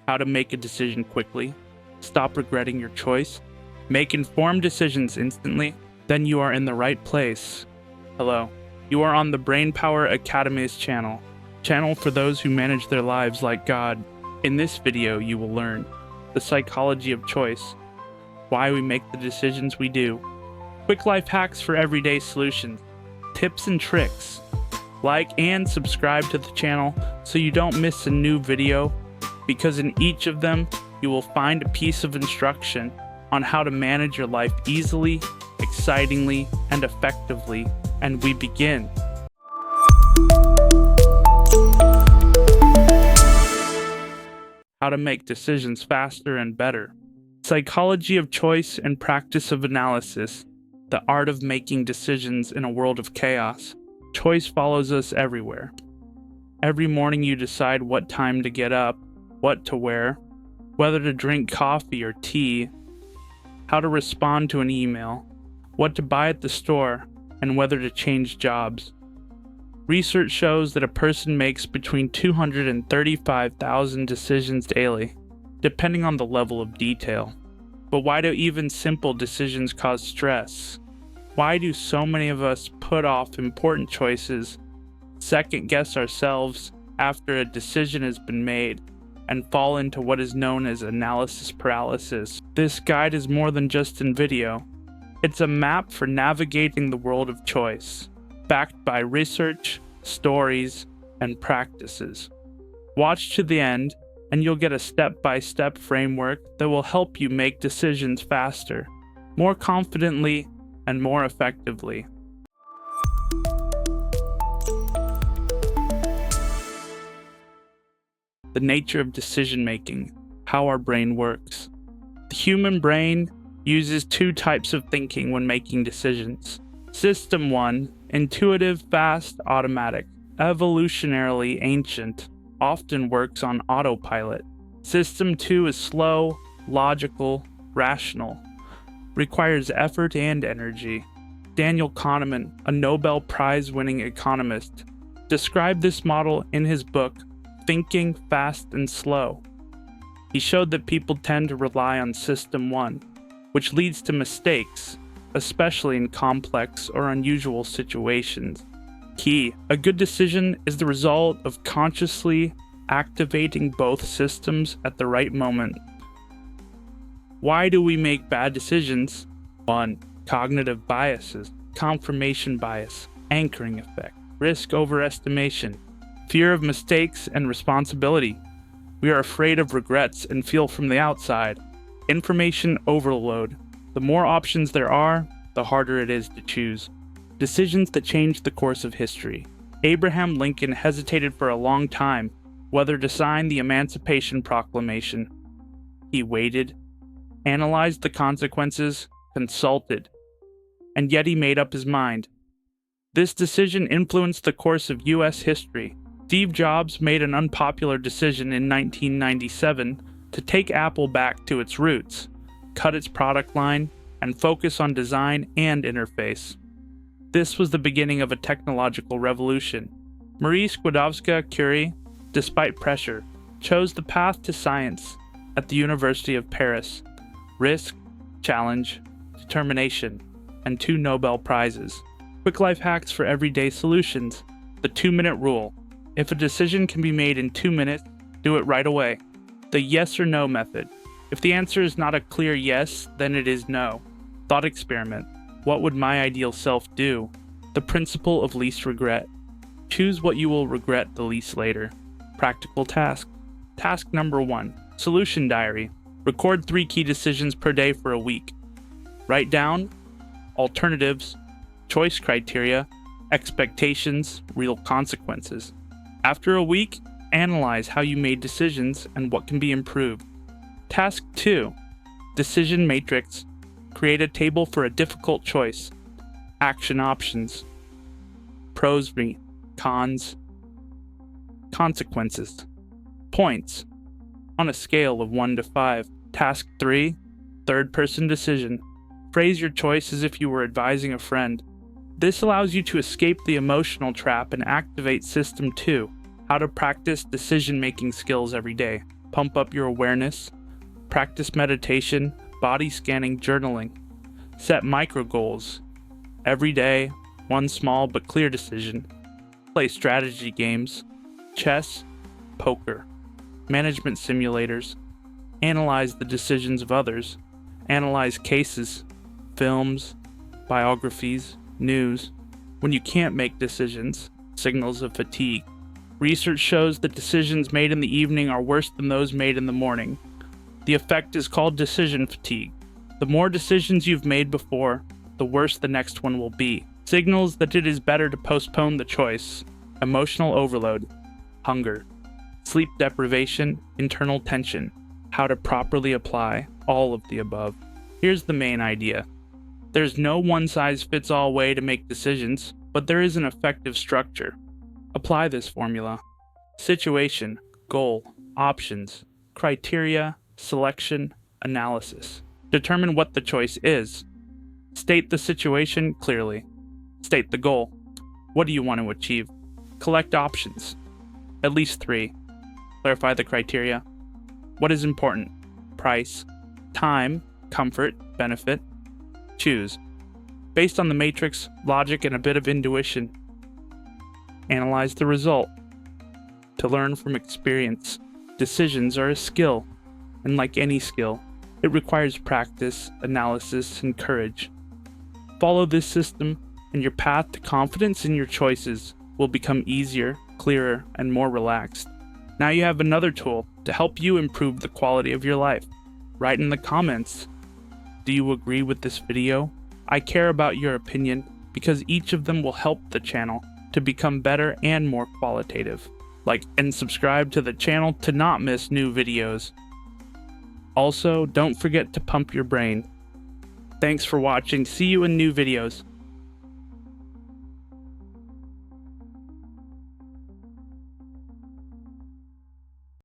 how to make a decision quickly, stop regretting your choice, make informed decisions instantly, then you are in the right place. Hello, you are on the Brainpower Academy's channel for those who manage their lives like God. In this video, you will learn the psychology of choice, why we make the decisions we do, quick life hacks for everyday solutions, tips and tricks. Like and subscribe to the channel so you don't miss a new video, because in each of them, you will find a piece of instruction on how to manage your life easily, excitingly, and effectively. And we begin. How to make decisions faster and better. Psychology of choice and practice of analysis. The art of making decisions in a world of chaos. Choice follows us everywhere. Every morning you decide what time to get up, what to wear, whether to drink coffee or tea, how to respond to an email, what to buy at the store, and whether to change jobs. Research shows that a person makes between 235,000 decisions daily, depending on the level of detail. But why do even simple decisions cause stress? Why do so many of us put off important choices, second guess ourselves after a decision has been made, and fall into what is known as analysis paralysis? This guide is more than just in video. It's a map for navigating the world of choice, backed by research, stories, and practices. Watch to the end, and you'll get a step-by-step framework that will help you make decisions faster, more confidently, and more effectively. The nature of decision-making, how our brain works. The human brain uses two types of thinking when making decisions. System 1, intuitive, fast, automatic, evolutionarily ancient, often works on autopilot. System 2 is slow, logical, rational, requires effort and energy. Daniel Kahneman, a Nobel Prize-winning economist, described this model in his book, Thinking Fast and Slow. He showed that people tend to rely on System 1, which leads to mistakes, especially in complex or unusual situations. Key: a good decision is the result of consciously activating both systems at the right moment. Why do we make bad decisions? 1. Cognitive biases, confirmation bias, anchoring effect, risk overestimation, fear of mistakes and responsibility. We are afraid of regrets and feel from the outside. Information overload. The more options there are, the harder it is to choose. Decisions that change the course of history. Abraham Lincoln hesitated for a long time whether to sign the Emancipation Proclamation. He waited, analyzed the consequences, consulted, and yet he made up his mind. This decision influenced the course of U.S. history. Steve Jobs made an unpopular decision in 1997 to take Apple back to its roots, cut its product line, and focus on design and interface. This was the beginning of a technological revolution. Marie Skłodowska-Curie, despite pressure, chose the path to science at the University of Paris. Risk, challenge, determination, and 2 Nobel Prizes. Quick life hacks for everyday solutions. The 2-minute rule. If a decision can be made in 2 minutes, do it right away. The yes or no method. If the answer is not a clear yes, then it is no. Thought experiment. What would my ideal self do? The principle of least regret. Choose what you will regret the least later. Practical task. Task number 1. Solution diary. Record 3 key decisions per day for a week. Write down alternatives, choice criteria, expectations, real consequences. After a week, analyze how you made decisions and what can be improved. Task 2. Decision matrix. Create a table for a difficult choice. Action options. Pros, cons, consequences. Points. On a scale of 1 to 5. Task 3. Third-person decision. Phrase your choice as if you were advising a friend. This allows you to escape the emotional trap and activate System 2, how to practice decision-making skills every day. pump up your awareness, practice meditation, body scanning, journaling. Set micro goals. Every day, one small but clear decision. Play strategy games, chess, poker, management simulators. Analyze the decisions of others. Analyze cases, films, biographies, news. When you can't make decisions, signals of fatigue. Research shows that decisions made in the evening are worse than those made in the morning. The effect is called decision fatigue. The more decisions you've made before, the worse the next one will be. Signals that it is better to postpone the choice. Emotional overload, hunger, sleep deprivation, internal tension. How to properly apply all of the above. Here's the main idea. There's no one-size-fits-all way to make decisions, but there is an effective structure. Apply this formula. Situation, goal, options, criteria, selection, analysis. Determine what the choice is. State the situation clearly. State the goal. What do you want to achieve? Collect options. At least 3. Clarify the criteria. What is important? Price, time, comfort, benefit. Choose. Based on the matrix, logic, and a bit of intuition. Analyze the result. To learn from experience. Decisions are a skill, and like any skill, it requires practice, analysis, and courage. Follow this system, and your path to confidence in your choices will become easier, clearer, and more relaxed. Now you have another tool to help you improve the quality of your life. Write in the comments. Do you agree with this video? I care about your opinion because each of them will help the channel to become better and more qualitative. Like and subscribe to the channel to not miss new videos. Also, don't forget to pump your brain. Thanks for watching. See you in new videos.